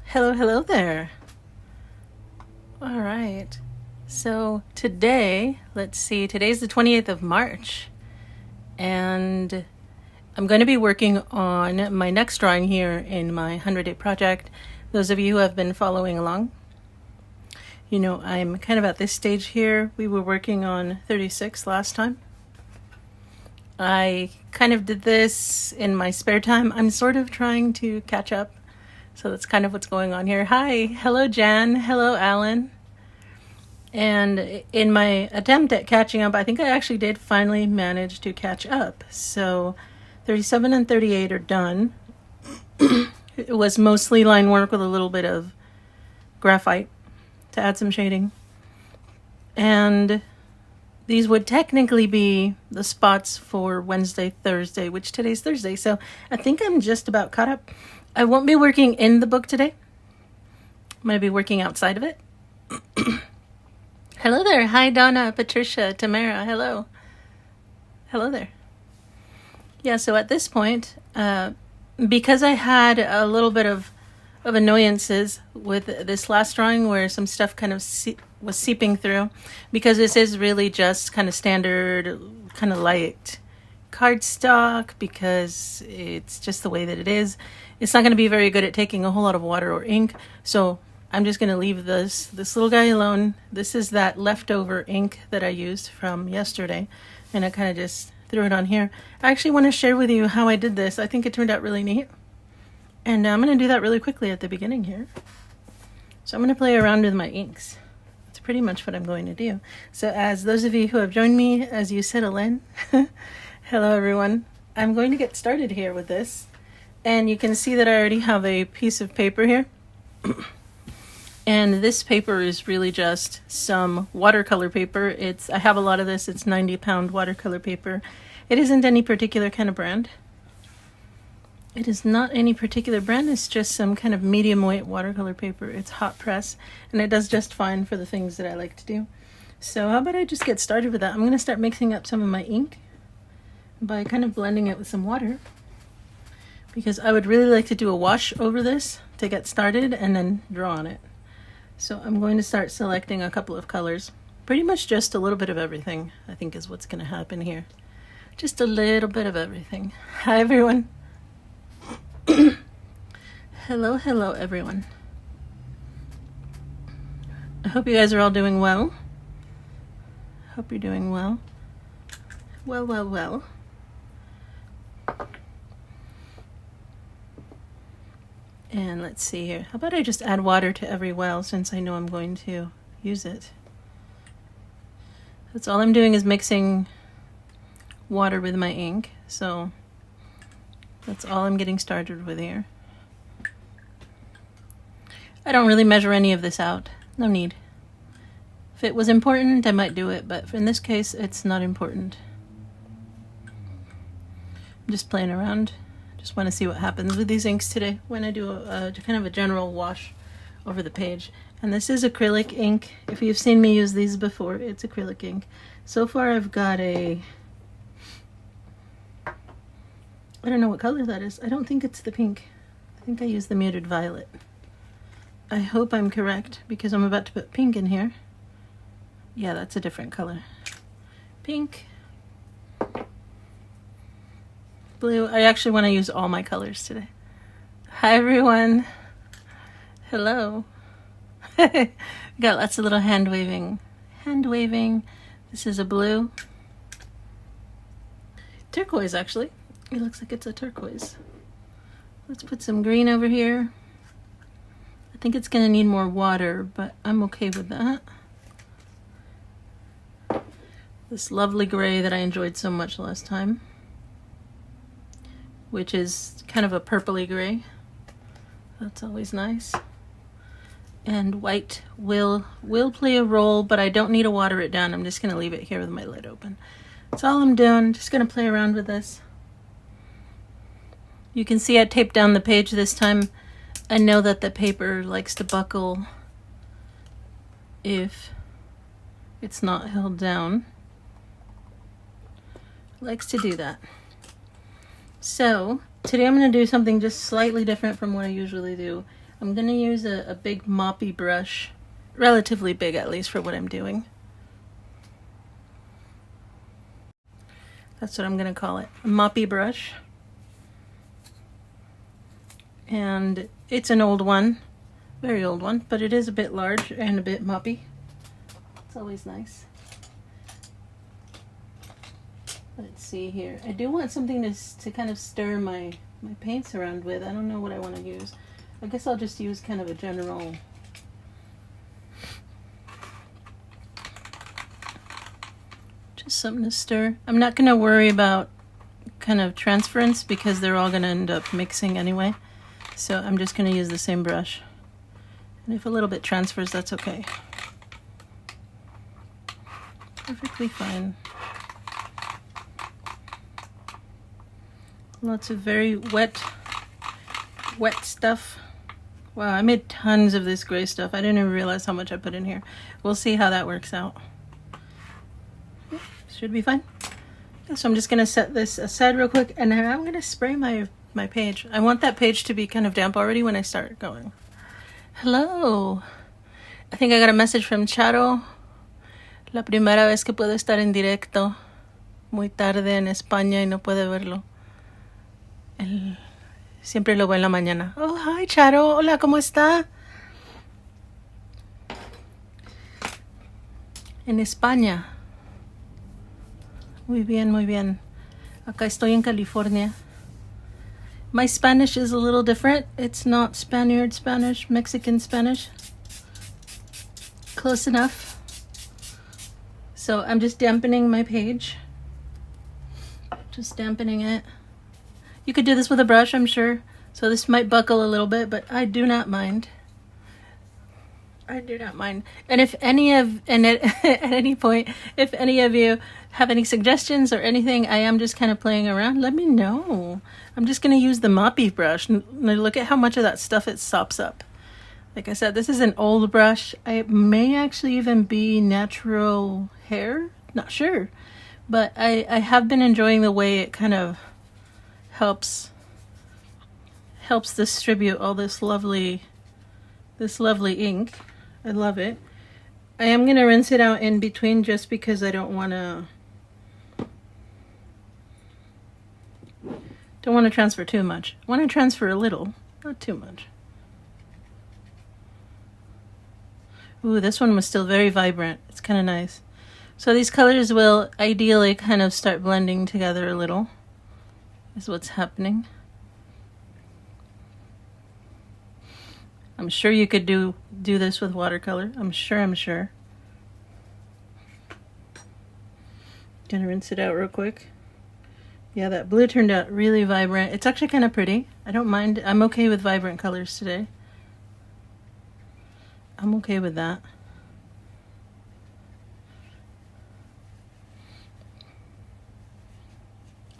Hello, hello there. All right. So today, let's see, today's the 28th of March. And I'm going to be working on my next drawing here in my 100-day project. Those of you who have been following along, you know I'm kind of at this stage here. We were working on 36 last time. I kind of did this in my spare time. I'm sort of trying to catch up. So that's kind of what's going on here. Hi, hello Jan, hello Alan. And in my attempt at catching up, I think I actually did finally manage to catch up. So 37 and 38 are done. It was mostly line work with a little bit of graphite to add some shading. And these would technically be the spots for Wednesday, Thursday, which today's Thursday. So I think I'm just about caught up. I won't be working in the book today. I'm going to be working outside of it. Hello there. Hi, Donna, Patricia, Tamara. Hello. Hello there. Yeah, so at this point, because I had a little bit of annoyances with this last drawing where some stuff kind of was seeping through, because this is really just kind of standard, kind of light cardstock, because it's just the way that it is. It's not going to be very good at taking a whole lot of water or ink, so I'm just going to leave this little guy alone. This is that leftover ink that I used from yesterday, and I kind of just threw it on here. I actually want to share with you how I did this. I think it turned out really neat, and I'm going to do that really quickly at the beginning here. So I'm going to play around with my inks. That's pretty much what I'm going to do. So as those of you who have joined me, as you settle in, hello everyone. I'm going to get started here with this. And you can see that I already have a piece of paper here. And this paper is really just some watercolor paper. I have a lot of this. It's 90-pound watercolor paper. It isn't any particular kind of brand. It is not any particular brand. It's just some kind of medium weight watercolor paper. It's hot press, and it does just fine for the things that I like to do. So how about I just get started with that? I'm going to start mixing up some of my ink by kind of blending it with some water, because I would really like to do a wash over this to get started and then draw on it. So I'm going to start selecting a couple of colors. Pretty much just a little bit of everything, I think, is what's going to happen here. Just a little bit of everything. Hi, everyone. Hello, hello, everyone. I hope you guys are all doing well. Hope you're doing well. Well, well, well. And let's see here. How about I just add water to every well, since I know I'm going to use it. That's all I'm doing, is mixing water with my ink. So that's all I'm getting started with here. I don't really measure any of this out. No need. If it was important, I might do it, but in this case, it's not important. I'm just playing around. Just want to see what happens with these inks today when I do a kind of a general wash over the page. And this is acrylic ink. If you've seen me use these before, it's acrylic ink. So far I've got I don't know what color that is. I don't think it's the pink. I think I used the muted violet. I hope I'm correct, because I'm about to put pink in here. Yeah, that's a different color. Pink. Blue. I actually want to use all my colors today. Hi everyone. Hello. Got lots of little hand waving. Hand waving. This is a blue. Turquoise, actually. It looks like it's a turquoise. Let's put some green over here. I think it's going to need more water, but I'm okay with that. This lovely gray that I enjoyed so much last time, which is kind of a purpley gray. That's always nice. And white will play a role, but I don't need to water it down. I'm just going to leave it here with my lid open. That's all I'm doing. Just going to play around with this. You can see I taped down the page this time. I know that the paper likes to buckle if it's not held down. It likes to do that. So today I'm going to do something just slightly different from what I usually do. I'm gonna use a big moppy brush, relatively big at least for what I'm doing. That's what I'm gonna call it, a moppy brush. And it's an old one, very old one, but it is a bit large and a bit moppy. It's always nice. Let's see here. I do want something to kind of stir my paints around with. I don't know what I want to use. I guess I'll just use kind of a general. Just something to stir. I'm not going to worry about kind of transference because they're all going to end up mixing anyway. So I'm just going to use the same brush. And if a little bit transfers, that's okay. Perfectly fine. Lots of very wet stuff. Wow, I made tons of this gray stuff. I didn't even realize how much I put in here. We'll see how that works out. Should be fine. So I'm just gonna set this aside real quick, and then I'm gonna spray my page. I want that page to be kind of damp already when I start going. Hello. I think I got a message from Charo. La primera vez que puedo estar en directo. Muy tarde en España y no puede verlo. Siempre lo veo en la mañana. Oh, hi, Charo. Hola, ¿cómo está? En España. Muy bien, muy bien. Acá estoy en California. My Spanish is a little different. It's not Spaniard Spanish, Mexican Spanish. Close enough. So I'm just dampening my page. Just dampening it. You could do this with a brush, I'm sure. So this might buckle a little bit, but I do not mind. I do not mind. And if any of, and at any point, if any of you have any suggestions or anything, I am just kind of playing around, let me know. I'm just going to use the moppy brush. And look at how much of that stuff it sops up. Like I said, this is an old brush. It may actually even be natural hair. Not sure. But I have been enjoying the way it kind of helps distribute all this lovely ink. I love it. I am going to rinse it out in between just because I don't want to transfer too much. I want to transfer a little, not too much. Ooh, this one was still very vibrant. It's kind of nice. So these colors will ideally kind of start blending together a little, is what's happening. I'm sure you could do this with watercolor. I'm sure. Gonna rinse it out real quick. Yeah, that blue turned out really vibrant. It's actually kind of pretty. I don't mind. I'm okay with vibrant colors today. I'm okay with that.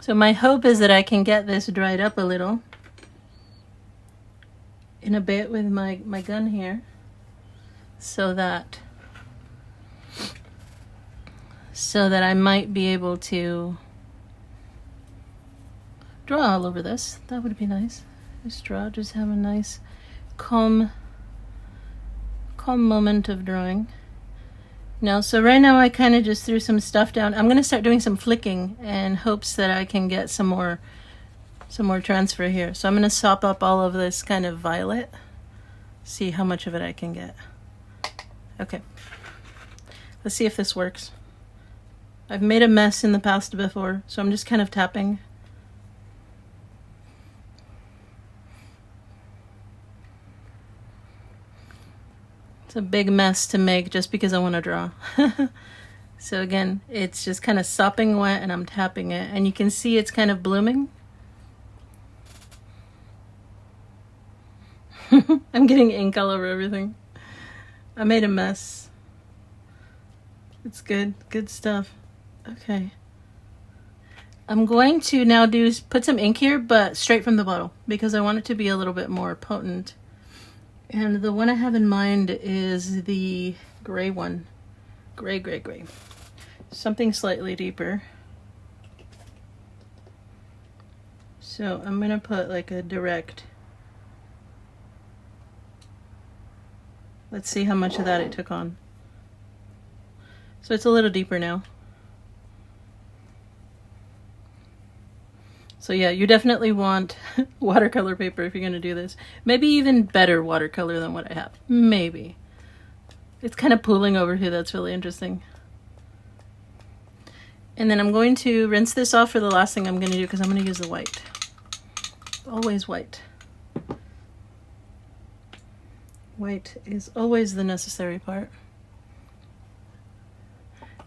So my hope is that I can get this dried up a little in a bit with my gun here, so that I might be able to draw all over this. That would be nice. Just have a nice calm moment of drawing. Now, so right now I kind of just threw some stuff down. I'm going to start doing some flicking in hopes that I can get some more transfer here. So I'm going to sop up all of this kind of violet. See how much of it I can get. Okay. Let's see if this works. I've made a mess in the past before, so I'm just kind of tapping. It's a big mess to make just because I want to draw. So again, it's just kind of sopping wet and I'm tapping it. And you can see it's kind of blooming. I'm getting ink all over everything. I made a mess. It's good stuff. Okay. I'm going to now put some ink here, but straight from the bottle because I want it to be a little bit more potent. And the one I have in mind is the gray one. Gray. Something slightly deeper. So I'm gonna put like a direct Let's see how much of that it took on. So it's a little deeper now. So yeah, you definitely want watercolor paper if you're going to do this. Maybe even better watercolor than what I have. Maybe. It's kind of pooling over here. That's really interesting. And then I'm going to rinse this off for the last thing I'm going to do because I'm going to use the white. Always white. White is always the necessary part.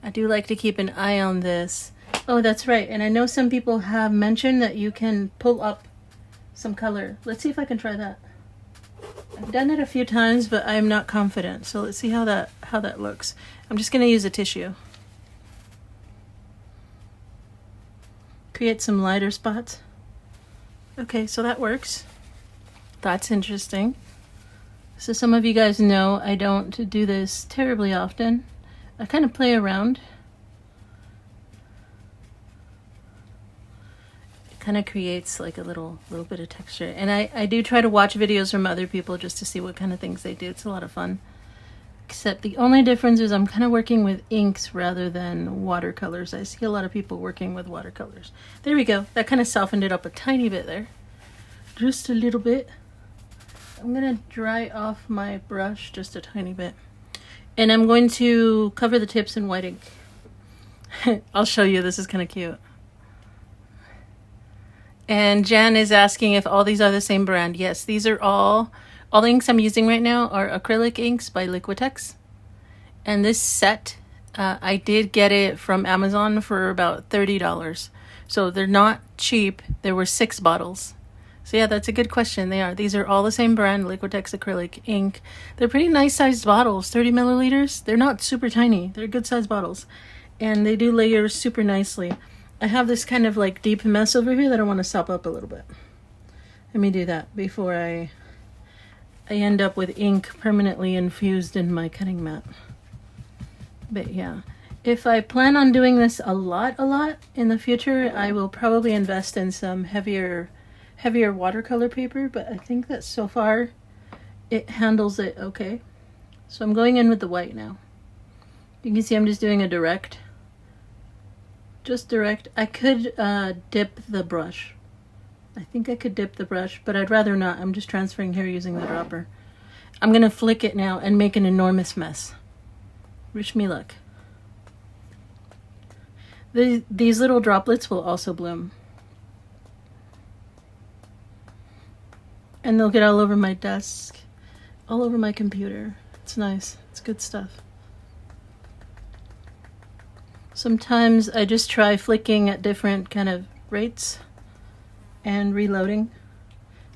I do like to keep an eye on this. Oh, that's right. And I know some people have mentioned that you can pull up some color. Let's see if I can try that. I've done it a few times, but I'm not confident. So let's see how that looks. I'm just going to use a tissue. Create some lighter spots. Okay, so that works. That's interesting. So some of you guys know I don't do this terribly often. I kind of play around. It kind of creates like a little bit of texture. And I do try to watch videos from other people just to see what kind of things they do. It's a lot of fun. Except the only difference is I'm kind of working with inks rather than watercolors. I see a lot of people working with watercolors. There we go. That kind of softened it up a tiny bit there. Just a little bit. I'm going to dry off my brush just a tiny bit. And I'm going to cover the tips in white ink. I'll show you. This is kind of cute. And Jan is asking if all these are the same brand. Yes, these are all the inks I'm using right now are acrylic inks by Liquitex. And this set, I did get it from Amazon for about $30. So they're not cheap. There were 6 bottles. So yeah, that's a good question. They are. These are all the same brand, Liquitex acrylic ink. They're pretty nice sized bottles, 30 milliliters. They're not super tiny. They're good sized bottles. And they do layer super nicely. I have this kind of like deep mess over here that I want to sop up a little bit. Let me do that before I end up with ink permanently infused in my cutting mat. But yeah, if I plan on doing this a lot in the future, I will probably invest in some heavier watercolor paper, but I think that so far it handles it okay. So I'm going in with the white now. You can see I'm just doing a direct. Just direct. I could dip the brush. I think I could dip the brush, but I'd rather not. I'm just transferring here using the dropper. I'm going to flick it now and make an enormous mess. Wish me luck. These little droplets will also bloom. And they'll get all over my desk, all over my computer. It's nice. It's good stuff. Sometimes I just try flicking at different kind of rates and reloading,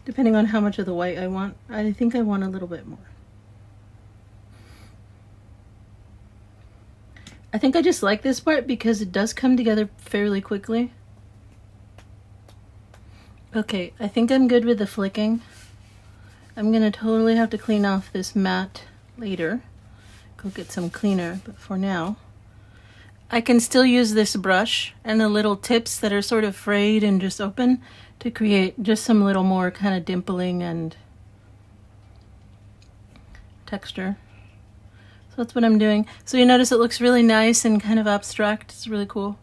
depending on how much of the white I want. I think I want a little bit more. I think I just like this part because it does come together fairly quickly. Okay, I think I'm good with the flicking. I'm gonna totally have to clean off this mat later. Go get some cleaner, but for now, I can still use this brush and the little tips that are sort of frayed and just open to create just some little more kind of dimpling and texture. So that's what I'm doing. So you notice it looks really nice and kind of abstract. It's really cool.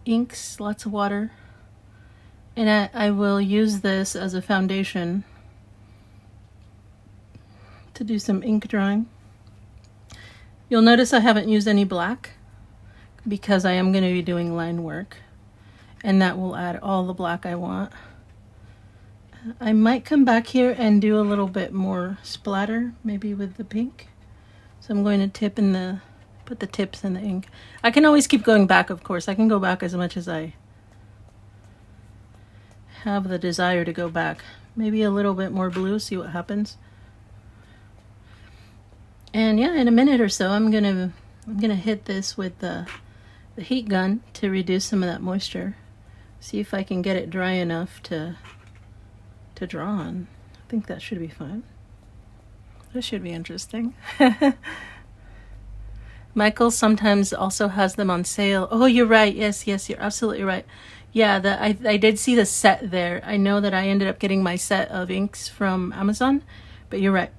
Inks, lots of water. And I will use this as a foundation to do some ink drawing. You'll notice I haven't used any black because I am going to be doing line work, and that will add all the black I want. I might come back here and do a little bit more splatter, maybe with the pink. So I'm going to put the tips in the ink. I can always keep going back, of course. I can go back as much as I have the desire to go back. Maybe a little bit more blue, see what happens. And yeah, in a minute or so, I'm gonna hit this with the heat gun to reduce some of that moisture. See if I can get it dry enough to draw on. I think that should be fine. This should be interesting. Michael sometimes also has them on sale. Oh, you're right. Yes, you're absolutely right. Yeah, I did see the set there. I know that I ended up getting my set of inks from Amazon, but you're right.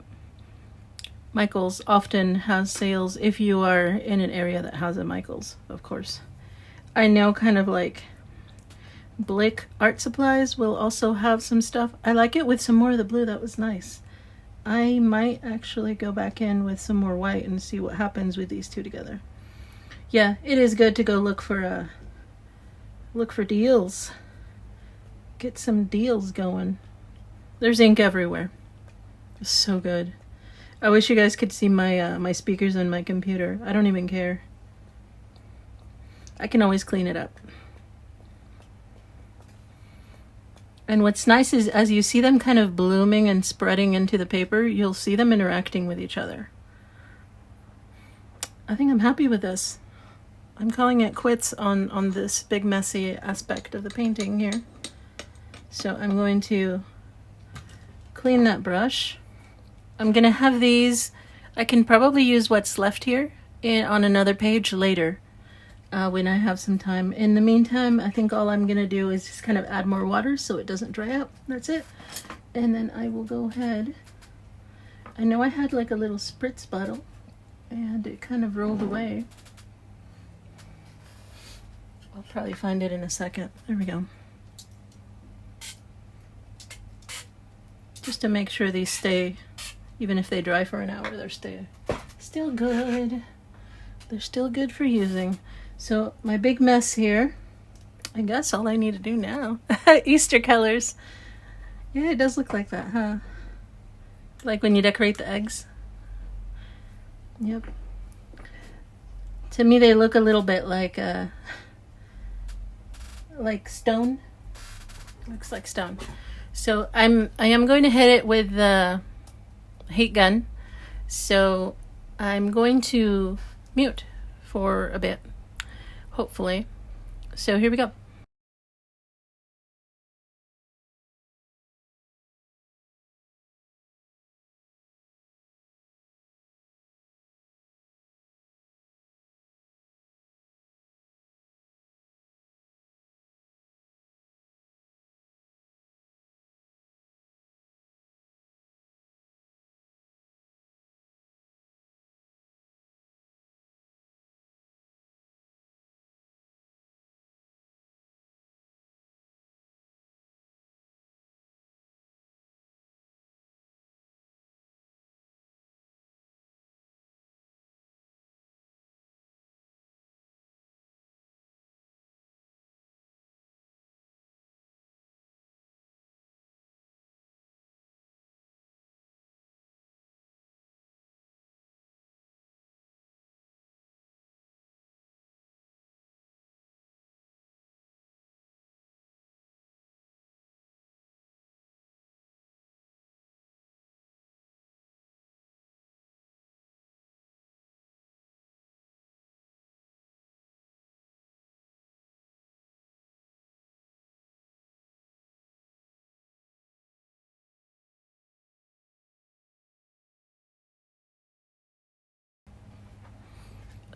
Michaels often has sales if you are in an area that has a Michaels, of course. I know kind of like Blick Art Supplies will also have some stuff. I like it with some more of the blue. That was nice. I might actually go back in with some more white and see what happens with these two together. Yeah, it is good to go look for deals. Get some deals going. There's ink everywhere. It's so good. I wish you guys could see my my speakers on my computer. I don't even care. I can always clean it up. And what's nice is as you see them kind of blooming and spreading into the paper, you'll see them interacting with each other. I think I'm happy with this. I'm calling it quits on this big messy aspect of the painting here. So I'm going to clean that brush. I'm gonna have these, I can probably use what's left here on another page later when I have some time. In the meantime, I think all I'm gonna do is just kind of add more water so it doesn't dry up. That's it. And then I will go ahead. I know I had like a little spritz bottle and it kind of rolled away. I'll probably find it in a second. There we go. Just to make sure these stay, even if they dry for an hour, they're still good. They're still good for using. So my big mess here, I guess all I need to do now, Easter colors. Yeah, it does look like that, huh? Like when you decorate the eggs. Yep. To me, they look a little bit like stone. Looks like stone. So I am going to hit it with the heat gun. So I'm going to mute for a bit, hopefully. So here we go.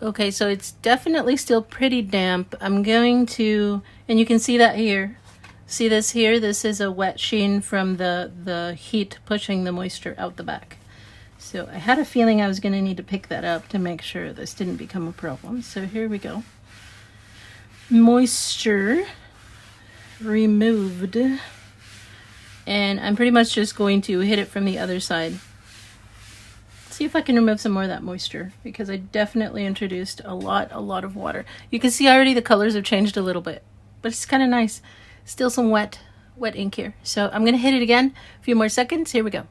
Okay, so it's definitely still pretty damp. I'm going to, and you can see that here. See this here? This is a wet sheen from the heat pushing the moisture out the back. So I had a feeling I was going to need to pick that up to make sure this didn't become a problem. So here we go. Moisture removed. And I'm pretty much just going to hit it from the other side. See if I can remove some more of that moisture because I definitely introduced a lot of water. You can see already the colors have changed a little bit, but it's kind of nice. Still some wet ink here. So I'm going to hit it again. A few more seconds. Here we go.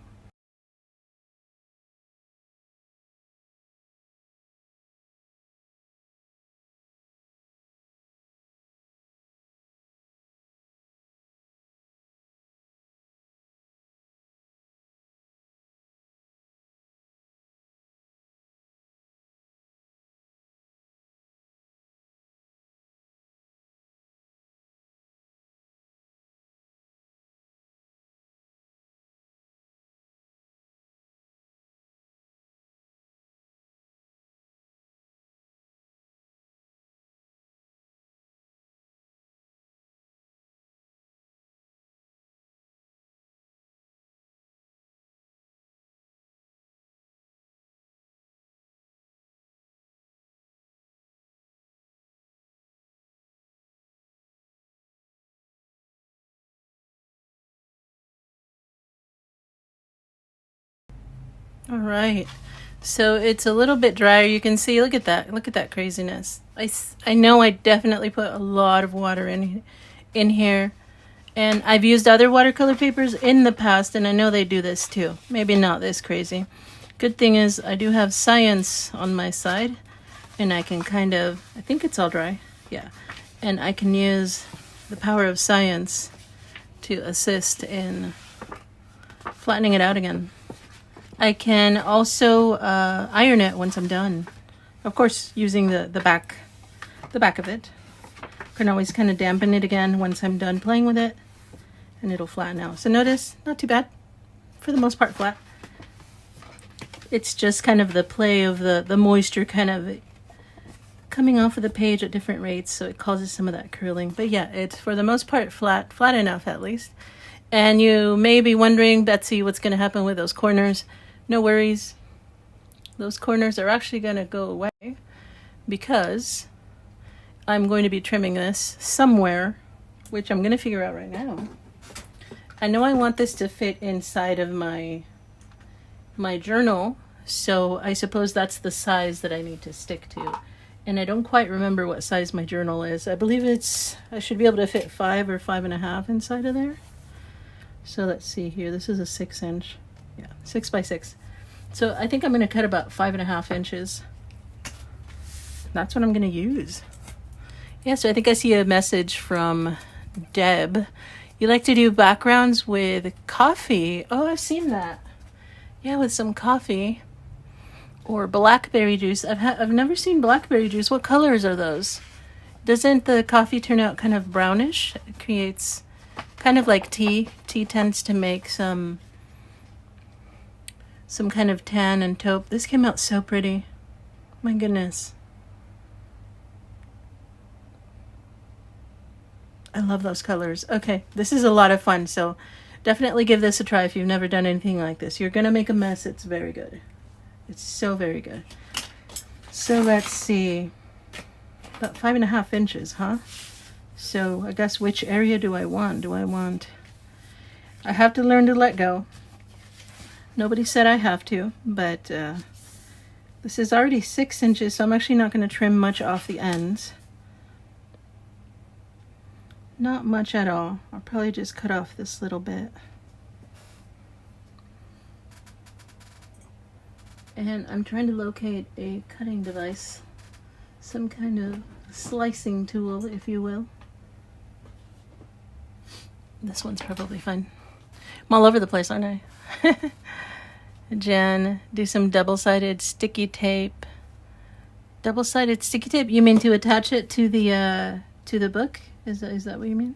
All right. So it's a little bit drier. You can see, look at that. Look at that craziness. I know I definitely put a lot of water in here. And I've used other watercolor papers in the past, and I know they do this too. Maybe not this crazy. Good thing is I do have science on my side, and I can kind of, I think it's all dry. Yeah. And I can use the power of science to assist in flattening it out again. I can also iron it once I'm done. Of course, using the back of it. Can always kind of dampen it again once I'm done playing with it, and it'll flatten out. So notice, not too bad. For the most part, flat. It's just kind of the play of the moisture kind of coming off of the page at different rates, so it causes some of that curling. But yeah, it's for the most part flat enough at least. And you may be wondering, Betsy, what's going to happen with those corners. No worries. Those corners are actually going to go away because I'm going to be trimming this somewhere, which I'm going to figure out right now. I know I want this to fit inside of my journal, so I suppose that's the size that I need to stick to. And I don't quite remember what size my journal is. I believe I should be able to fit 5 or 5.5 inside of there. So let's see here. This is a 6-inch. Yeah, 6 by 6. So I think I'm going to cut about 5.5 inches. That's what I'm going to use. Yeah, so I think I see a message from Deb. You like to do backgrounds with coffee. Oh, I've seen that. Yeah, with some coffee or blackberry juice. I've never seen blackberry juice. What colors are those? Doesn't the coffee turn out kind of brownish? It creates kind of like tea. Tea tends to make some kind of tan and taupe. This came out so pretty. My goodness. I love those colors. Okay, this is a lot of fun, so definitely give this a try if you've never done anything like this. You're gonna make a mess. It's very good. It's so very good. So let's see. About 5.5 inches, huh? So I guess which area do I want? I have to learn to let go. Nobody said I have to, but this is already 6 inches, so I'm actually not going to trim much off the ends. Not much at all. I'll probably just cut off this little bit. And I'm trying to locate a cutting device, some kind of slicing tool, if you will. This one's probably fine. I'm all over the place, aren't I? Jen, do some double-sided sticky tape. Double-sided sticky tape? You mean to attach it to the book? Is that what you mean?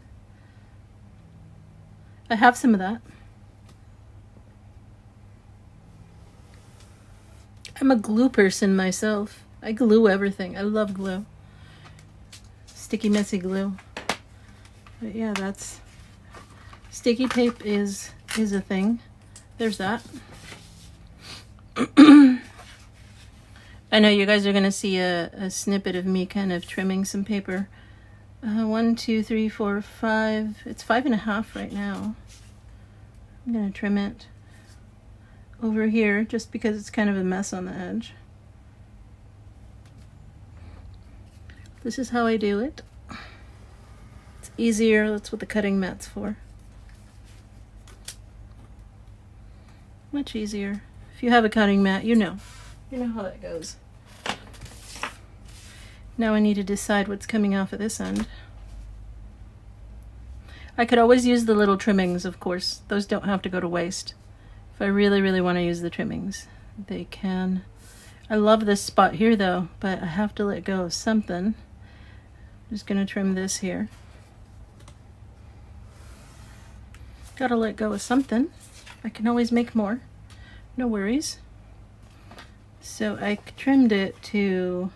I have some of that. I'm a glue person myself. I glue everything. I love glue. Sticky, messy glue. But yeah, that's... Sticky tape is a thing. There's that. I know you guys are going to see a snippet of me kind of trimming some paper. 1, 2, 3, 4, 5. It's 5.5 right now. I'm going to trim it over here just because it's kind of a mess on the edge. This is how I do it. It's easier. That's what the cutting mat's for. Much easier. If you have a cutting mat, you know how that goes. Now I need to decide what's coming off of this end. I could always use the little trimmings, of course. Those don't have to go to waste. If I really, really want to use the trimmings, they can. I love this spot here though, but I have to let go of something. I'm just gonna trim this here. Gotta let go of something. I can always make more. No worries. So I trimmed it to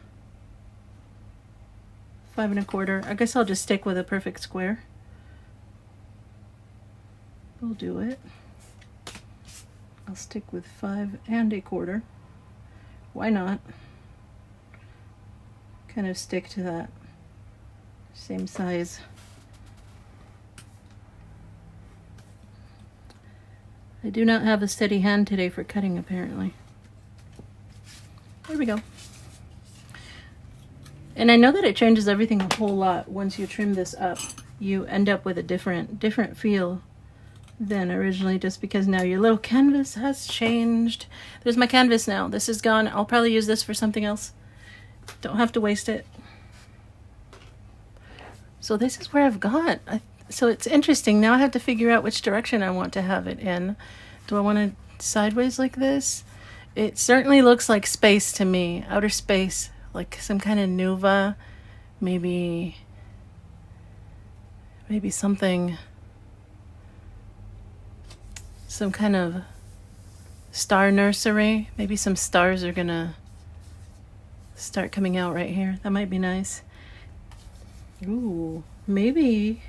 5.25. I guess I'll just stick with a perfect square. We'll do it. I'll stick with 5.25. Why not? Kind of stick to that same size. I do not have a steady hand today for cutting, apparently. There we go. And I know that it changes everything a whole lot once you trim this up. You end up with a different feel than originally, just because now your little canvas has changed. There's my canvas now. This is gone. I'll probably use this for something else. Don't have to waste it. So this is where I've got. So it's interesting. Now I have to figure out which direction I want to have it in. Do I want it sideways like this? It certainly looks like space to me. Outer space. Like some kind of nuva. Maybe something. Some kind of star nursery. Maybe some stars are gonna start coming out right here. That might be nice. Ooh, maybe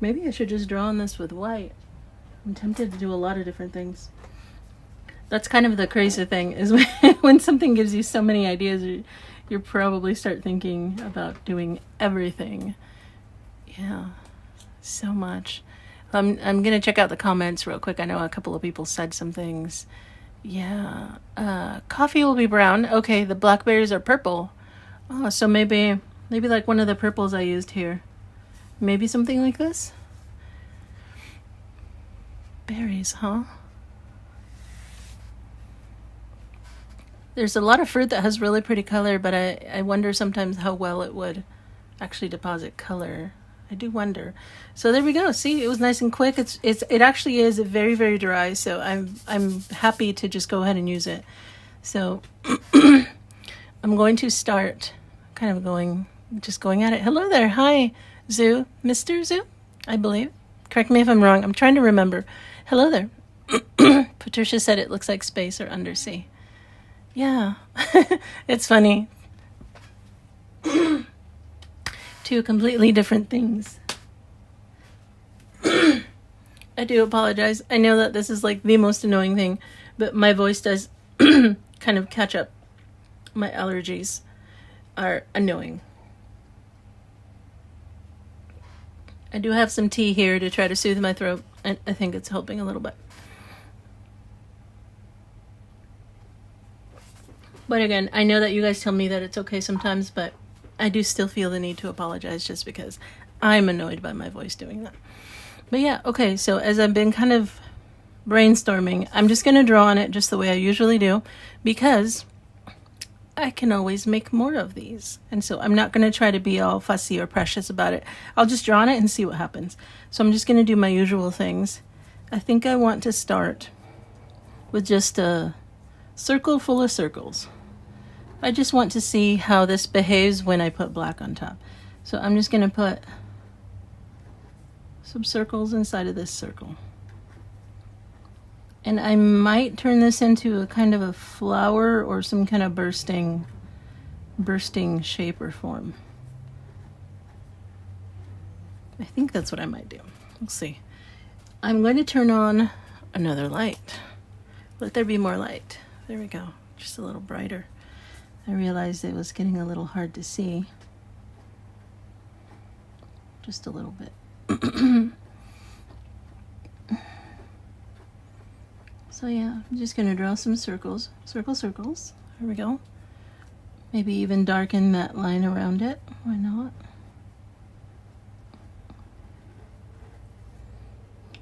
I should just draw on this with white. I'm tempted to do a lot of different things. That's kind of the crazy thing, is when something gives you so many ideas, you probably start thinking about doing everything. Yeah, so much. I'm gonna check out the comments real quick. I know a couple of people said some things. Yeah, coffee will be brown. Okay, the blackberries are purple. Oh, so maybe like one of the purples I used here. Maybe something like this. Berries, huh? There's a lot of fruit that has really pretty color, but I wonder sometimes how well it would actually deposit color. I do wonder. So there we go. See, it was nice and quick. It actually is very, very dry, so I'm happy to just go ahead and use it. So I'm going to start kind of going at it. Hello there. Hi, Zoo. Mr. Zoo, I believe. Correct me if I'm wrong. I'm trying to remember. Hello there. Patricia said it looks like space or undersea. Yeah, it's funny. Two completely different things. I do apologize. I know that this is like the most annoying thing, but my voice does kind of catch up. My allergies are annoying. I do have some tea here to try to soothe my throat, and I think it's helping a little bit. But again, I know that you guys tell me that it's okay sometimes, but I do still feel the need to apologize just because I'm annoyed by my voice doing that. But yeah, okay, so as I've been kind of brainstorming, I'm just going to draw on it just the way I usually do, because I can always make more of these. And so I'm not going to try to be all fussy or precious about it. I'll just draw on it and see what happens. So I'm just going to do my usual things. I think I want to start with just a circle full of circles. I just want to see how this behaves when I put black on top. So I'm just going to put some circles inside of this circle. And I might turn this into a kind of a flower or some kind of bursting shape or form. I think that's what I might do. We'll see. I'm going to turn on another light. Let there be more light. There we go. Just a little brighter. I realized it was getting a little hard to see. Just a little bit. So yeah, I'm just going to draw some circles. Circles. There we go. Maybe even darken that line around it. Why not?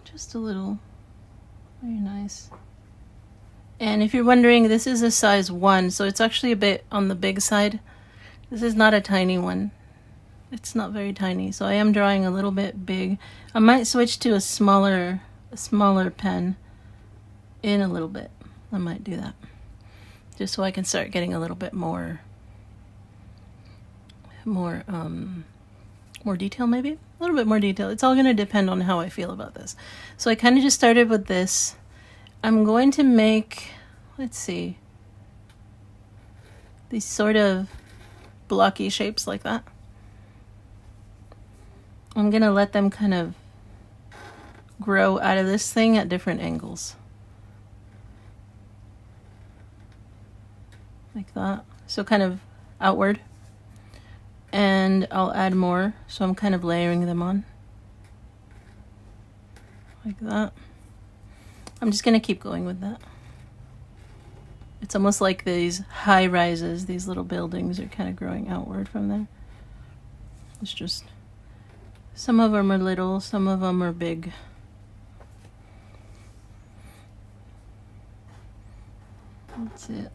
Just a little. Very nice. And if you're wondering, this is a size 1, so it's actually a bit on the big side. This is not a tiny one. It's not very tiny, so I am drawing a little bit big. I might switch to a smaller pen in a little bit. I might do that, just so I can start getting a little bit more detail, maybe a little bit more detail. It's all going to depend on how I feel about this. So I kind of just started with this. I'm going to make, let's see, these sort of blocky shapes like that. I'm going to let them kind of grow out of this thing at different angles. Like that. So kind of outward. And I'll add more. So I'm kind of layering them on. Like that. I'm just going to keep going with that. It's almost like these high rises, these little buildings are kind of growing outward from there. It's just, some of them are little, some of them are big. That's it.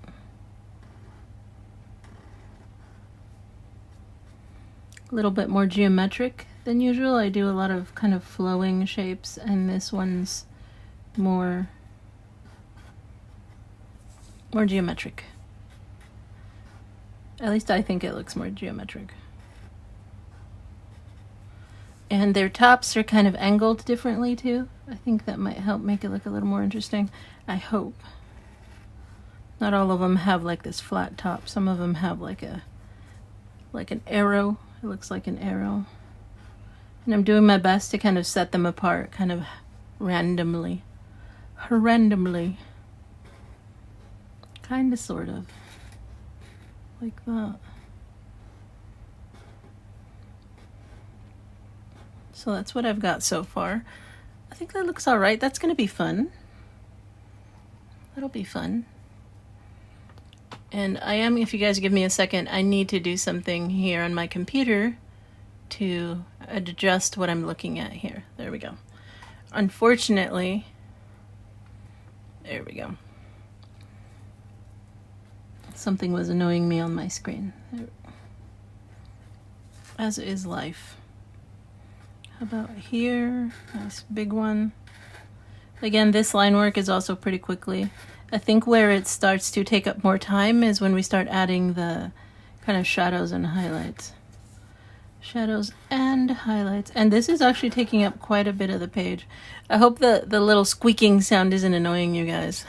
A little bit more geometric than usual. I do a lot of kind of flowing shapes, and this one's more geometric. At least I think it looks more geometric. And their tops are kind of angled differently too. I think that might help make it look a little more interesting. I hope. Not all of them have like this flat top. Some of them have like an arrow. It looks like an arrow. And I'm doing my best to kind of set them apart, kind of randomly. Randomly. Kind of, sort of. Like that. So that's what I've got so far. I think that looks alright. That's going to be fun. That'll be fun. And if you guys give me a second, I need to do something here on my computer to adjust what I'm looking at here. There we go. Unfortunately, there we go. Something was annoying me on my screen. As is life. How about here? Nice big one. Again, this line work is also pretty quickly. I think where it starts to take up more time is when we start adding the kind of shadows and highlights. Shadows and highlights. And this is actually taking up quite a bit of the page. I hope the little squeaking sound isn't annoying you guys.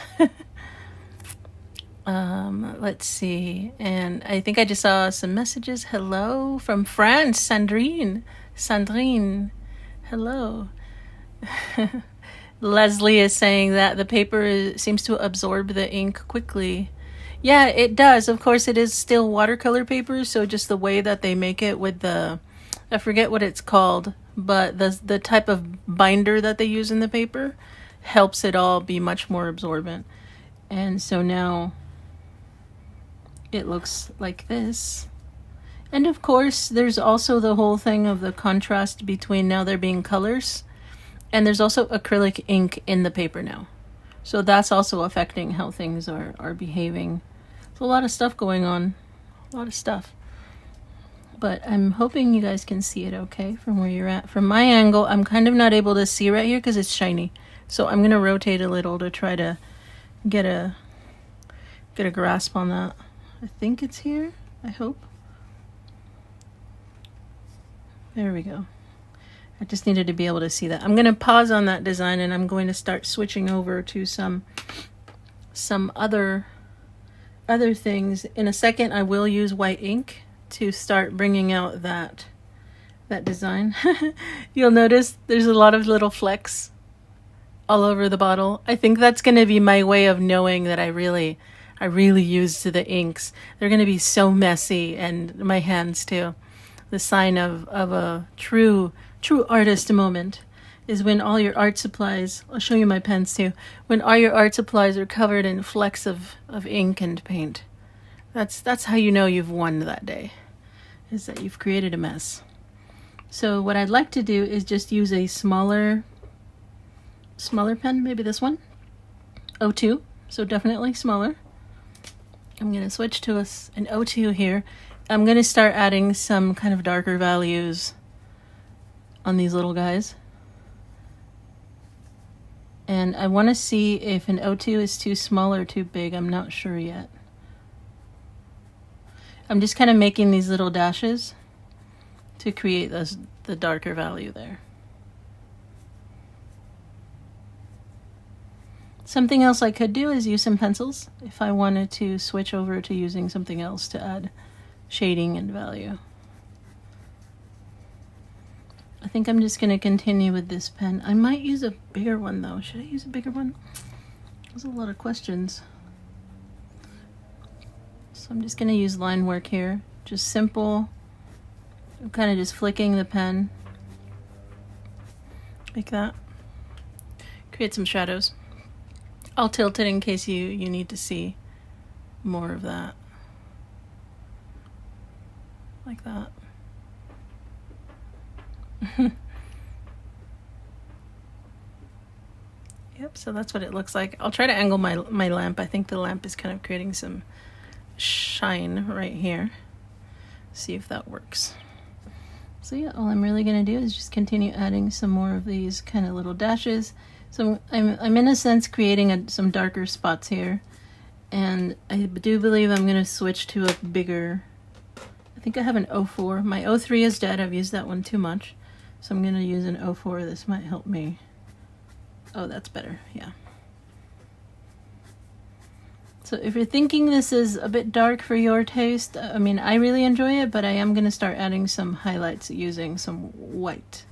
Let's see. And I think I just saw some messages. Hello from France, Sandrine. Sandrine. Hello. Leslie is saying that the paper seems to absorb the ink quickly. Yeah, it does. Of course, it is still watercolor paper, so just the way that they make it with the, I forget what it's called, but the type of binder that they use in the paper helps it all be much more absorbent. And so now it looks like this. And of course, there's also the whole thing of the contrast between now there being colors. And there's also acrylic ink in the paper now. So that's also affecting how things are behaving. There's a lot of stuff going on. A lot of stuff. But I'm hoping you guys can see it okay from where you're at. From my angle, I'm kind of not able to see right here because it's shiny. So I'm going to rotate a little to try to get a grasp on that. I think it's here. I hope. There we go. I just needed to be able to see that. I'm going to pause on that design and I'm going to start switching over to some other things. In a second, I will use white ink to start bringing out that design. You'll notice there's a lot of little flecks all over the bottle. I think that's going to be my way of knowing that I really used the inks. They're going to be so messy, and my hands too. The sign of a true artist moment is when all your art supplies, I'll show you my pens too, when all your art supplies are covered in flecks of ink and paint. That's how you know you've won that day, is that you've created a mess. So what I'd like to do is just use a smaller pen, maybe this one, 02, so definitely smaller. I'm going to switch to an 02 here. I'm going to start adding some kind of darker values on these little guys. And I want to see if an 02 is too small or too big. I'm not sure yet. I'm just kind of making these little dashes to create the darker value there. Something else I could do is use some pencils if I wanted to switch over to using something else to add shading and value. I think I'm just going to continue with this pen. I might use a bigger one though. Should I use a bigger one? There's a lot of questions. So I'm just going to use line work here. Just simple. I'm kind of just flicking the pen like that. Create some shadows. I'll tilt it in case you need to see more of that. Like that. Yep, so that's what it looks like. I'll try to angle my lamp. I think the lamp is kind of creating some shine right here. See if that works. So yeah, all I'm really going to do is just continue adding some more of these kind of little dashes. So I'm in a sense creating some darker spots here. And I do believe I'm going to switch to a bigger, I think I have an 04. My 03 is dead. I've used that one too much. So I'm going to use an 04. This might help me. Oh, that's better. Yeah. So if you're thinking this is a bit dark for your taste, I mean, I really enjoy it, but I am going to start adding some highlights using some white.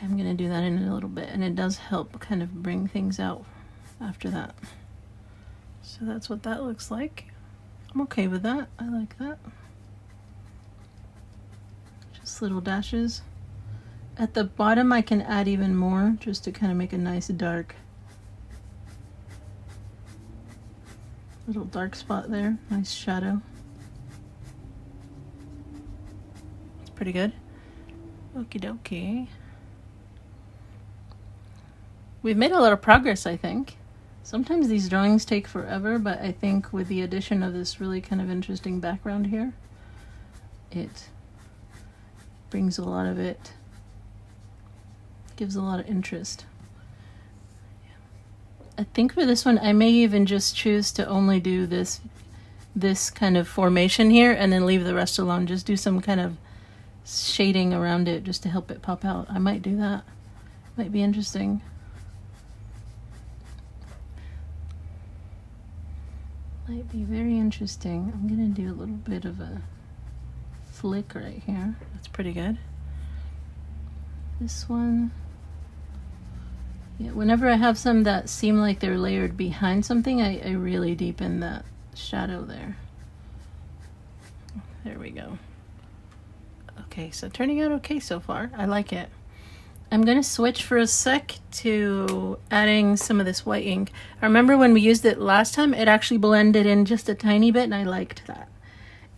I'm going to do that in a little bit, and it does help kind of bring things out after that. So that's what that looks like. I'm okay with that. I like that. Just little dashes. At the bottom I can add even more just to kind of make a nice dark little dark spot there. Nice shadow. It's pretty good. Okie dokie. We've made a lot of progress, I think. Sometimes these drawings take forever, but I think with the addition of this really kind of interesting background here, it brings a lot of it, gives a lot of interest. I think for this one, I may even just choose to only do this kind of formation here and then leave the rest alone. Just do some kind of shading around it just to help it pop out. I might do that. Might be interesting. Might be very interesting. I'm gonna do a little bit of a flick right here. That's pretty good. This one. Yeah, whenever I have some that seem like they're layered behind something, I really deepen that shadow there. There we go. Okay, so turning out okay so far. I like it. I'm going to switch for a sec to adding some of this white ink. I remember when we used it last time, it actually blended in just a tiny bit, and I liked that.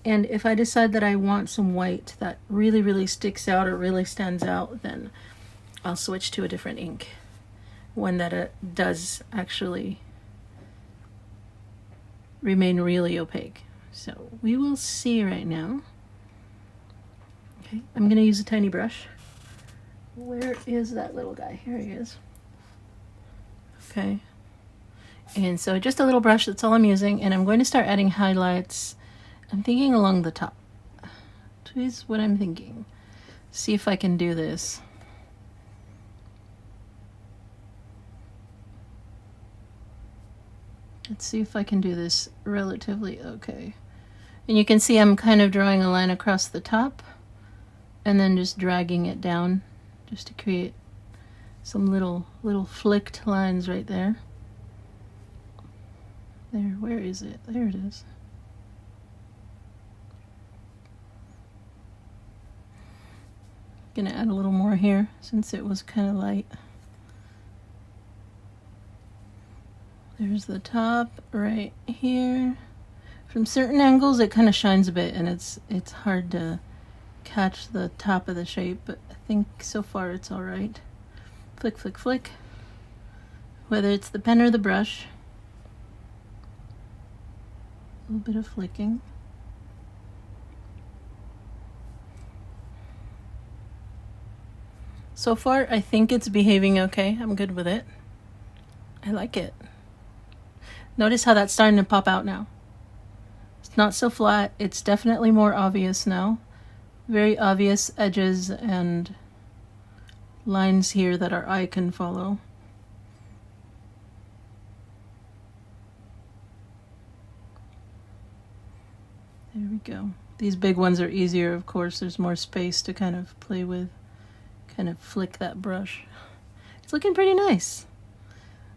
And if I decide that I want some white that really, really sticks out or really stands out, then I'll switch to a different ink. One that does actually remain really opaque. So we will see right now. Okay, I'm going to use a tiny brush. Where is that little guy? Here he is. Okay. And so just a little brush, that's all I'm using, and I'm going to start adding highlights. I'm thinking along the top. Here's what I'm thinking. See if I can do this. Let's see if I can do this relatively okay. And you can see I'm kind of drawing a line across the top and then just dragging it down just to create some little flicked lines right there. There, where is it? There it is. Gonna add a little more here since it was kind of light. There's the top right here. From certain angles it kind of shines a bit and it's hard to catch the top of the shape, but I think so far it's all right. Flick, flick, flick. Whether it's the pen or the brush. A little bit of flicking. So far I think it's behaving okay. I'm good with it. I like it. Notice how that's starting to pop out now. It's not so flat. It's definitely more obvious now. Very obvious edges and lines here that our eye can follow. There we go. These big ones are easier, of course. There's more space to kind of play with, kind of flick that brush. It's looking pretty nice.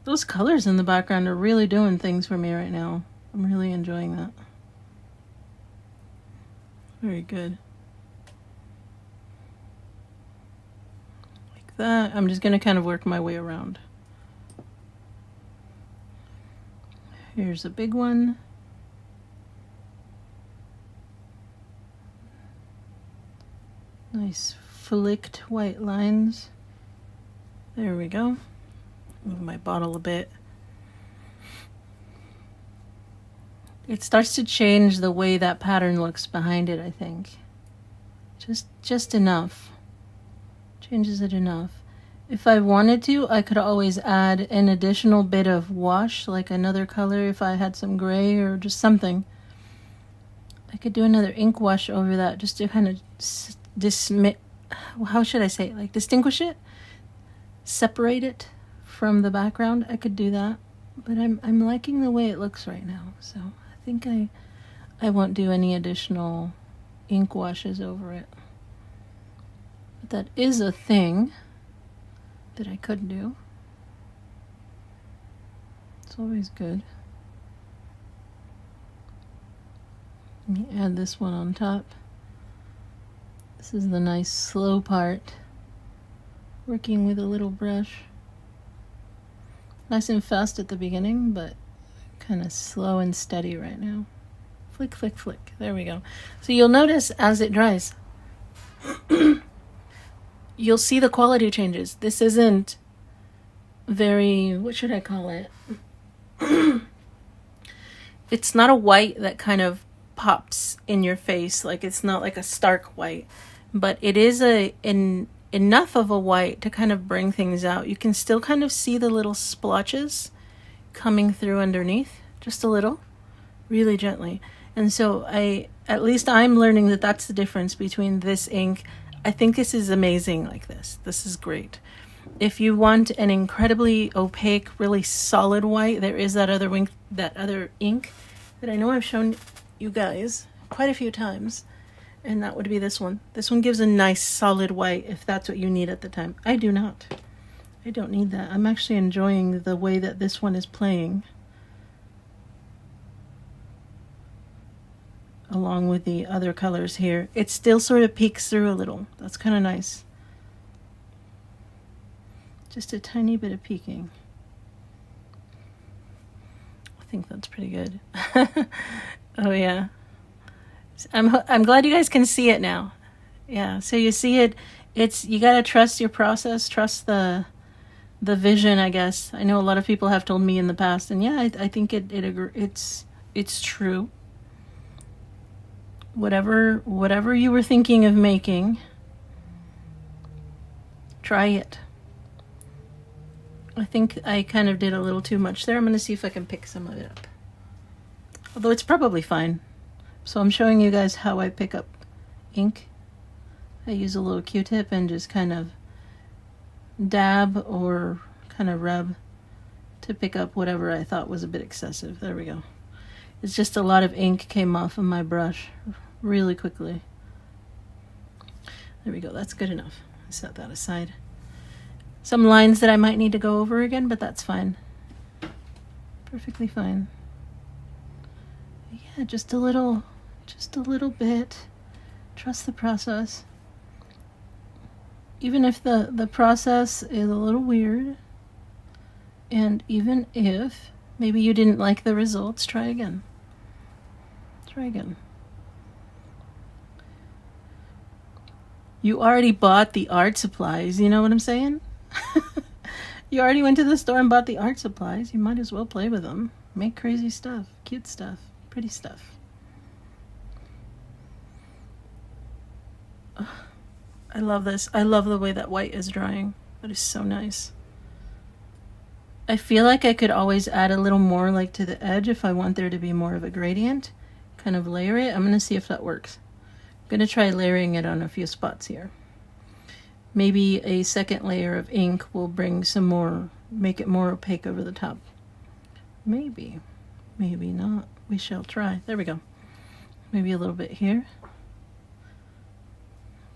Those colors in the background are really doing things for me right now. I'm really enjoying that. Very good. Like that. I'm just going to kind of work my way around. Here's a big one. Nice flicked white lines. There we go. Move my bottle a bit. It starts to change the way that pattern looks behind it, I think. Just enough. Changes it enough. If I wanted to, I could always add an additional bit of wash, like another color if I had some gray or just something. I could do another ink wash over that just to kind of how should I say it? Like distinguish it? Separate it from the background. I could do that. But I'm liking the way it looks right now, so I think I won't do any additional ink washes over it. But that is a thing that I could do. It's always good. Let me add this one on top. This is the nice slow part. Working with a little brush. Nice and fast at the beginning, but kind of slow and steady right now. Flick, flick, flick. There we go. So you'll notice as it dries, you'll see the quality changes. This isn't very, what should I call it? It's not a white that kind of pops in your face. Like it's not like a stark white, but it is enough of a white to kind of bring things out. You can still kind of see the little splotches coming through underneath, just a little, really gently. And so at least I'm learning that that's the difference between this ink. I think this is amazing like this. This is great. If you want an incredibly opaque, really solid white, there is that other ink that I know I've shown you guys quite a few times. And that would be this one. This one gives a nice solid white if that's what you need at the time. I do not. I don't need that. I'm actually enjoying the way that this one is playing. Along with the other colors here. It still sort of peeks through a little. That's kind of nice. Just a tiny bit of peeking. I think that's pretty good. Oh yeah. I'm glad you guys can see it now. Yeah, so you see it. You gotta trust your process, trust the vision, I guess. I know a lot of people have told me in the past, and yeah, I think it's true. Whatever you were thinking of making, try it. I think I kind of did a little too much there. I'm gonna see if I can pick some of it up. Although it's probably fine. So I'm showing you guys how I pick up ink. I use a little Q-tip and just kind of dab or kind of rub to pick up whatever I thought was a bit excessive. There we go. It's just a lot of ink came off of my brush really quickly. There we go. That's good enough. Set that aside. Some lines that I might need to go over again, but that's fine. Perfectly fine. Yeah, just a little bit. Trust the process. Even if the process is a little weird, and even if maybe you didn't like the results, try again. Try again. You already bought the art supplies, you know what I'm saying? You already went to the store and bought the art supplies. You might as well play with them. Make crazy stuff, cute stuff, pretty stuff. I love this. I love the way that white is drying. That is so nice. I feel like I could always add a little more like to the edge if I want there to be more of a gradient. Kind of layer it. I'm going to see if that works. I'm going to try layering it on a few spots here. Maybe a second layer of ink will bring some more, make it more opaque over the top. Maybe. Maybe not. We shall try. There we go. Maybe a little bit here.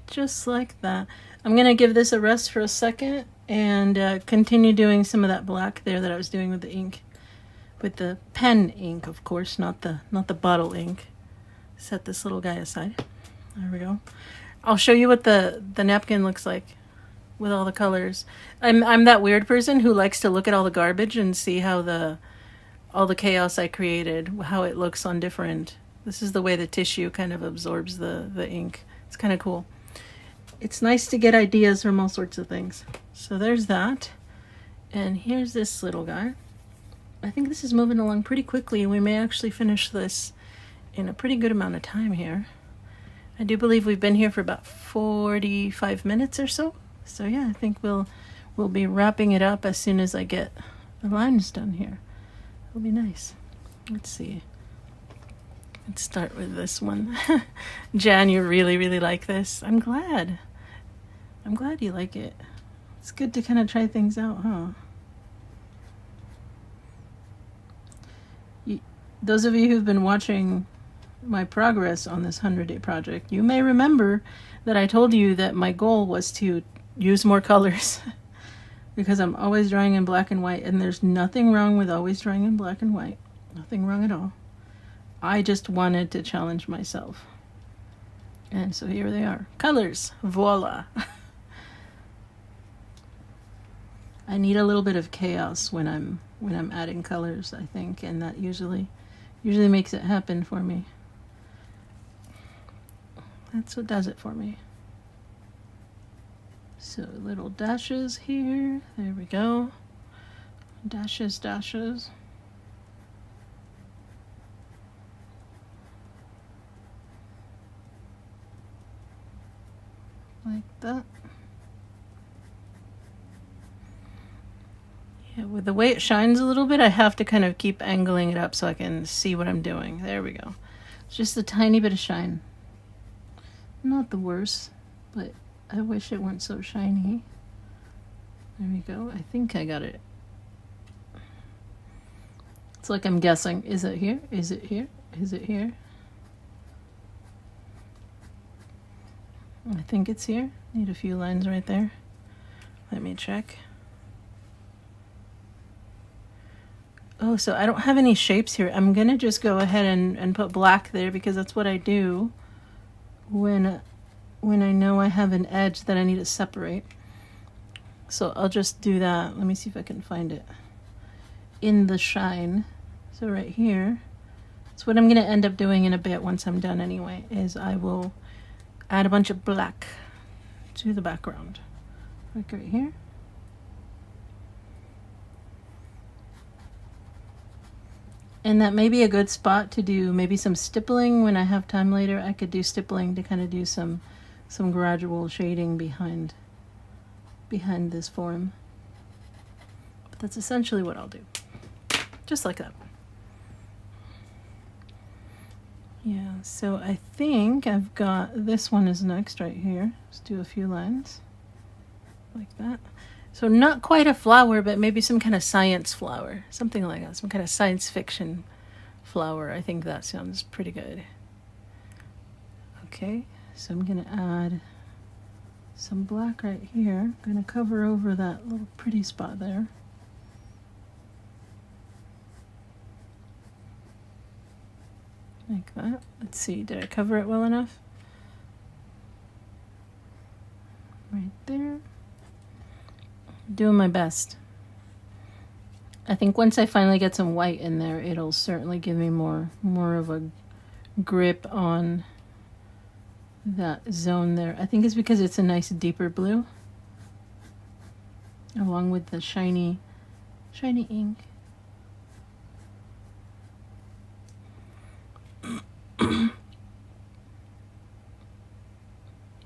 Just like that. I'm going to give this a rest for a second and continue doing some of that black there that I was doing with the ink. With the pen ink, of course, not the bottle ink. Set this little guy aside. There we go. I'll show you what the napkin looks like with all the colors. I'm that weird person who likes to look at all the garbage and see how all the chaos I created, how it looks on different. This is the way the tissue kind of absorbs the ink. It's kind of cool. It's nice to get ideas from all sorts of things. So there's that. And here's this little guy. I think this is moving along pretty quickly. We may actually finish this in a pretty good amount of time here. I do believe we've been here for about 45 minutes or so. So yeah, I think we'll be wrapping it up as soon as I get the lines done here. It'll be nice. Let's see. Let's start with this one. Jan, you really, really like this. I'm glad. I'm glad you like it. It's good to kind of try things out, huh? Those of you who've been watching my progress on this 100-day project, you may remember that I told you that my goal was to use more colors because I'm always drawing in black and white, and there's nothing wrong with always drawing in black and white. Nothing wrong at all. I just wanted to challenge myself. And so here they are. Colors. Voila. I need a little bit of chaos when I'm adding colors, I think, and that usually makes it happen for me. That's what does it for me. So little dashes here. There we go. Dashes, dashes. Like that. Yeah, with the way it shines a little bit, I have to kind of keep angling it up so I can see what I'm doing. There we go. Just a tiny bit of shine. Not the worst, but I wish it weren't so shiny. There we go. I think I got it. It's like I'm guessing. Is it here? Is it here? Is it here? I think it's here. Need a few lines right there. Let me check. Oh, so I don't have any shapes here. I'm gonna just go ahead and put black there because that's what I do when I know I have an edge that I need to separate. So I'll just do that. Let me see if I can find it in the shine. So right here, that's what I'm gonna end up doing in a bit once I'm done anyway, is I will add a bunch of black to the background. Like right here. And that may be a good spot to do maybe some stippling when I have time later. I could do stippling to kind of do some gradual shading behind this form. But that's essentially what I'll do. Just like that. Yeah, so I think I've got this one is next right here. Let's do a few lines like that. So not quite a flower, but maybe some kind of science flower, something like that, some kind of science fiction flower. I think that sounds pretty good. Okay, so I'm gonna add some black right here. I'm gonna cover over that little pretty spot there. Like that. Let's see, did I cover it well enough? Right there. Doing my best. I think once I finally get some white in there, it'll certainly give me more of a grip on that zone there. I think it's because it's a nice deeper blue, along with the shiny ink.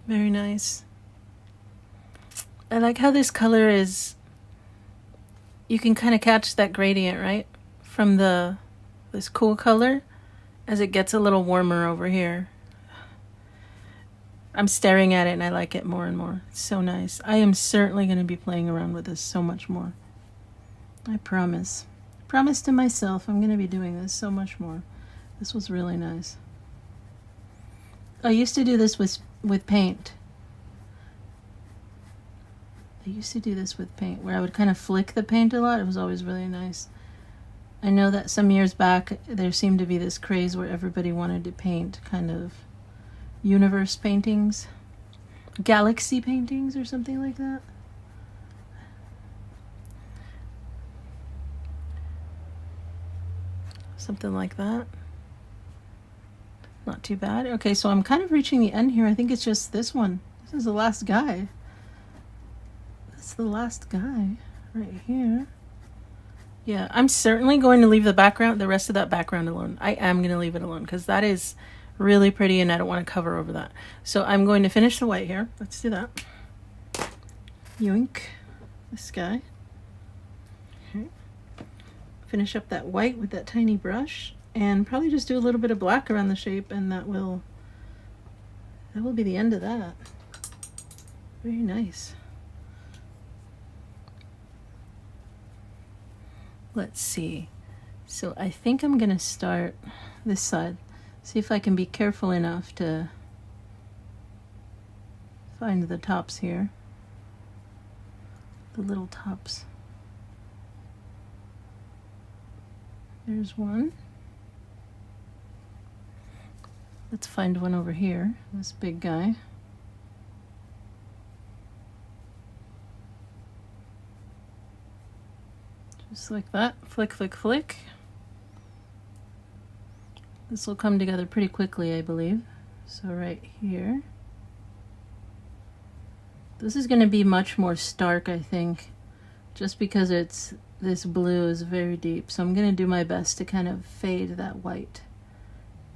Very nice. I like how this color is, you can kind of catch that gradient, right? From this cool color as it gets a little warmer over here. I'm staring at it and I like it more and more. It's so nice. I am certainly going to be playing around with this so much more. I promise. Promise to myself I'm going to be doing this so much more. This was really nice. I used to do this with paint. I used to do this with paint where I would kind of flick the paint a lot. It was always really nice. I know that some years back there seemed to be this craze where everybody wanted to paint kind of universe paintings, galaxy paintings or something like that. something like that. Not too bad. Okay, so I'm kind of reaching the end here. I think it's just this one. This is the last guy. That's the last guy right here. Yeah, I'm certainly going to leave the rest of that background alone. I am going to leave it alone because that is really pretty and I don't want to cover over that. So I'm going to finish the white here. Let's do that. Yoink. This guy. Okay. Finish up that white with that tiny brush and probably just do a little bit of black around the shape, and that will be the end of that. Very nice. Let's see. So I think I'm gonna start this side. See if I can be careful enough to find the tops here. The little tops. There's one. Let's find one over here, this big guy. Just like that, flick, flick, flick. This will come together pretty quickly, I believe. So right here. This is going to be much more stark, I think, just because this blue is very deep. So I'm going to do my best to kind of fade that white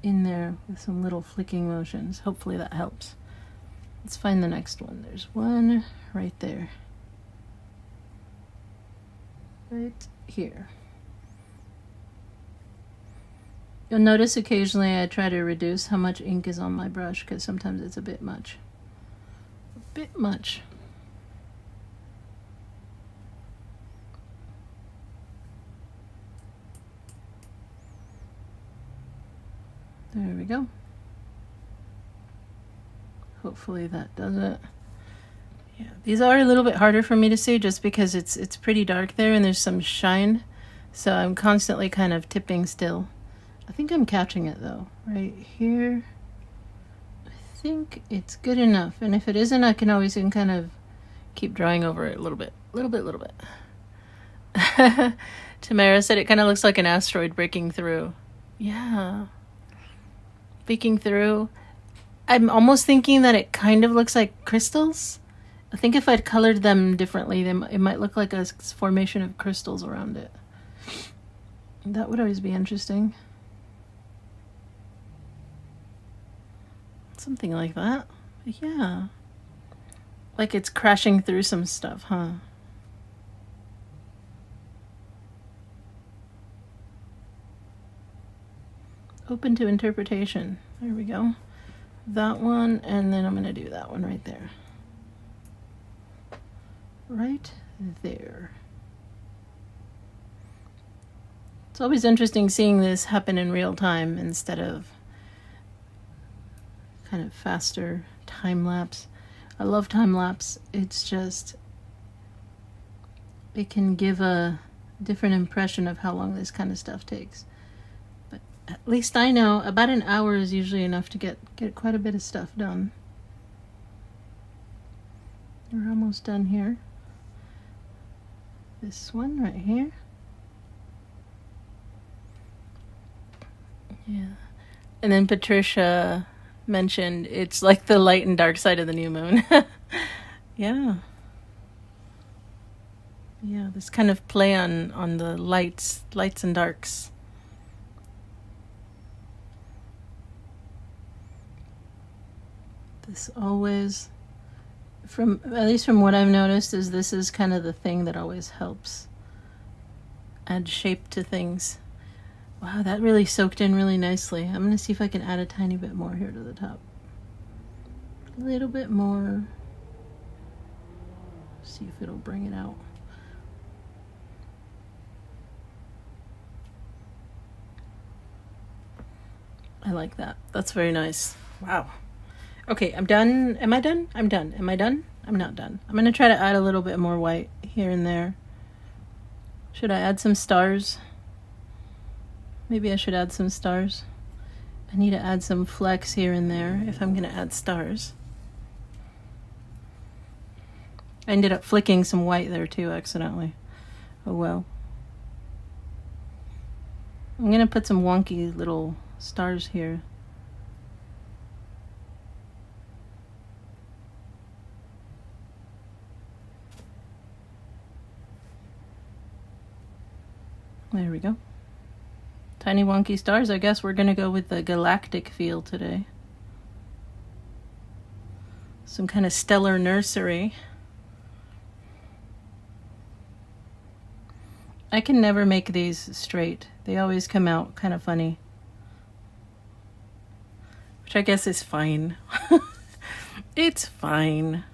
in there with some little flicking motions. Hopefully that helps. Let's find the next one. There's one right there. Right here. You'll notice occasionally I try to reduce how much ink is on my brush because sometimes it's a bit much. A bit much. There we go. Hopefully that does it. Yeah, these are a little bit harder for me to see just because it's pretty dark there and there's some shine. So I'm constantly kind of tipping still. I think I'm catching it though, right here. I think it's good enough. And if it isn't, I can always kind of keep drawing over it a little bit. Tamara said it kind of looks like an asteroid breaking through. Yeah. Peeking through. I'm almost thinking that it kind of looks like crystals. I think if I'd colored them differently, it might look like a formation of crystals around it. That would always be interesting. Something like that. Yeah. Like it's crashing through some stuff, huh? Open to interpretation. There we go. That one, and then I'm going to do that one right there. Right there. It's always interesting seeing this happen in real time instead of kind of faster time lapse. I love time lapse. It's just, it can give a different impression of how long this kind of stuff takes. But at least I know about an hour is usually enough to get quite a bit of stuff done. We're almost done here. This one right here. Yeah. And then Patricia mentioned it's like the light and dark side of the new moon. Yeah. Yeah, this kind of play on the lights and darks. This always, at least from what I've noticed, is this is kind of the thing that always helps add shape to things. Wow, that really soaked in really nicely. I'm going to see if I can add a tiny bit more here to the top. A little bit more. See if it'll bring it out. I like that. That's very nice. Wow. Okay, I'm done. Am I done? I'm done. Am I done? I'm not done. I'm going to try to add a little bit more white here and there. Should I add some stars? Maybe I should add some stars. I need to add some flecks here and there if I'm going to add stars. I ended up flicking some white there too accidentally. Oh well. I'm going to put some wonky little stars here. There we go. Tiny wonky stars. I guess we're going to go with the galactic feel today. Some kind of stellar nursery. I can never make these straight. They always come out kind of funny. Which I guess is fine. It's fine.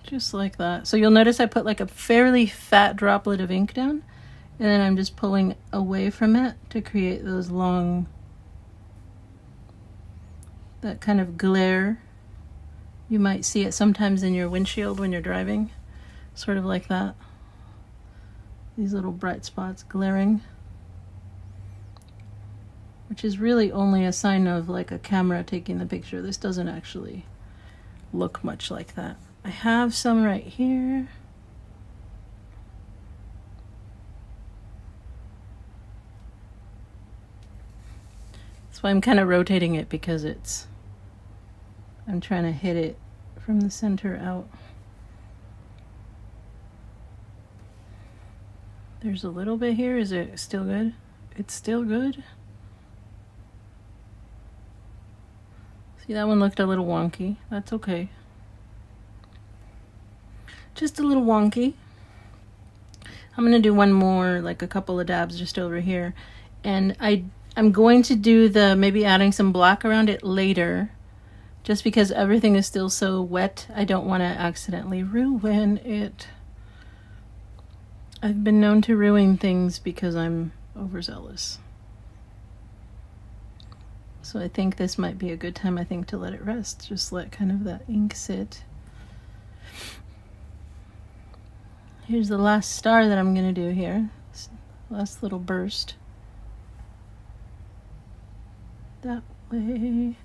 Just like that. So you'll notice I put like a fairly fat droplet of ink down, and then I'm just pulling away from it to create those long, that kind of glare. You might see it sometimes in your windshield when you're driving, sort of like that. These little bright spots glaring, which is really only a sign of like a camera taking the picture. This doesn't actually look much like that. I have some right here. That's why I'm kind of rotating it, because I'm trying to hit it from the center out. There's a little bit here. Is it still good? It's still good. See, that one looked a little wonky. That's okay. Just a little wonky. I'm going to do one more, like a couple of dabs just over here. And I'm going to do maybe adding some black around it later, just because everything is still so wet. I don't want to accidentally ruin it. I've been known to ruin things because I'm overzealous. So I think this might be a good time, to let it rest. Just let kind of that ink sit. Here's the last star that I'm going to do here. Last little burst. That way.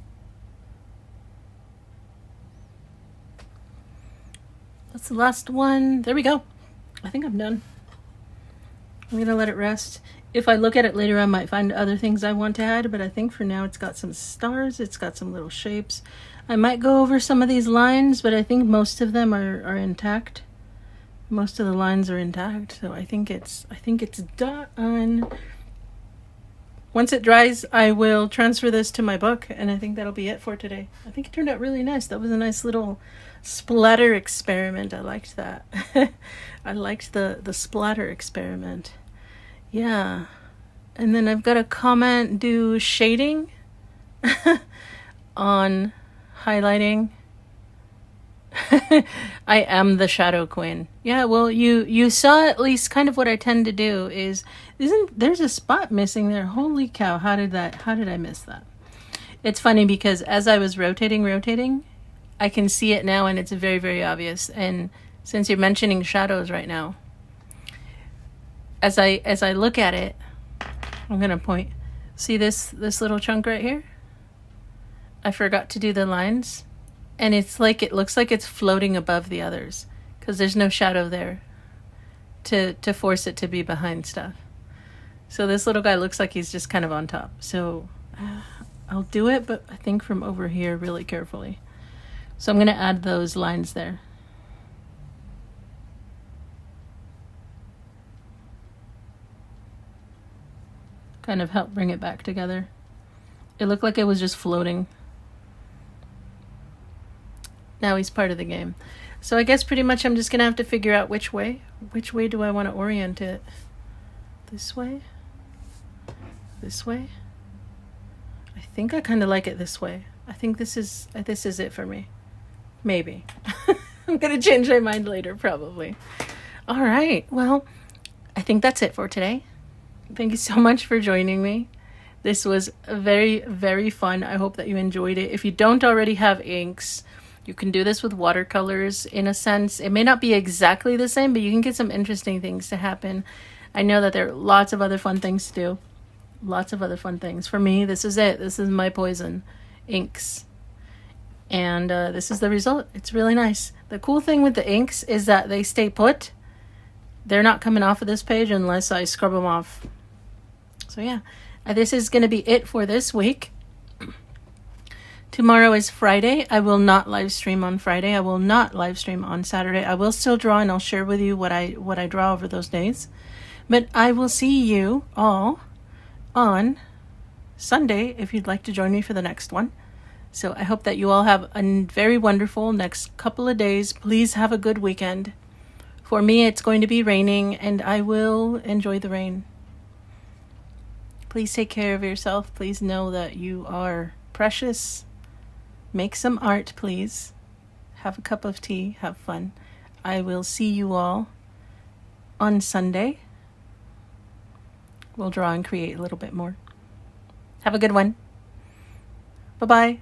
That's the last one. There we go. I think I'm done. I'm going to let it rest. If I look at it later, I might find other things I want to add, but I think for now it's got some stars, it's got some little shapes. I might go over some of these lines, but I think most of them are intact. Most of the lines are intact, so I think it's done. Once it dries, I will transfer this to my book, and I think that'll be it for today. I think it turned out really nice. That was a nice little splatter experiment. I liked that. I liked the splatter experiment. Yeah. And then I've got a comment, do shading on highlighting. I am the shadow queen. Yeah, well, you saw at least kind of what I tend to do is, there's a spot missing there. Holy cow, how did I miss that? It's funny because as I was rotating, I can see it now and it's very, very obvious. And since you're mentioning shadows right now, as I look at it, I'm going to point. See this little chunk right here? I forgot to do the lines. And it looks like it's floating above the others because there's no shadow there to force it to be behind stuff. So this little guy looks like he's just kind of on top. So I'll do it, but I think from over here really carefully. So I'm going to add those lines there. Kind of help bring it back together. It looked like it was just floating. Now he's part of the game. So I guess pretty much I'm just going to have to figure out which way do I want to orient it. This way? This way? I think I kind of like it this way. I think this is it for me. Maybe. I'm going to change my mind later, probably. All right. Well, I think that's it for today. Thank you so much for joining me. This was very, very fun. I hope that you enjoyed it. If you don't already have inks, you can do this with watercolors in a sense. It may not be exactly the same, but you can get some interesting things to happen. I know that there are lots of other fun things to do. Lots of other fun things. For me, this is it. This is my poison. Inks. And this is the result. It's really nice. The cool thing with the inks is that they stay put. They're not coming off of this page unless I scrub them off. So yeah, this is going to be it for this week. Tomorrow is Friday. I will not live stream on Friday. I will not live stream on Saturday. I will still draw, and I'll share with you what I draw over those days. But I will see you all on Sunday if you'd like to join me for the next one. So I hope that you all have a very wonderful next couple of days. Please have a good weekend. For me, it's going to be raining, and I will enjoy the rain. Please take care of yourself. Please know that you are precious. Make some art, please. Have a cup of tea. Have fun. I will see you all on Sunday. We'll draw and create a little bit more. Have a good one. Bye-bye.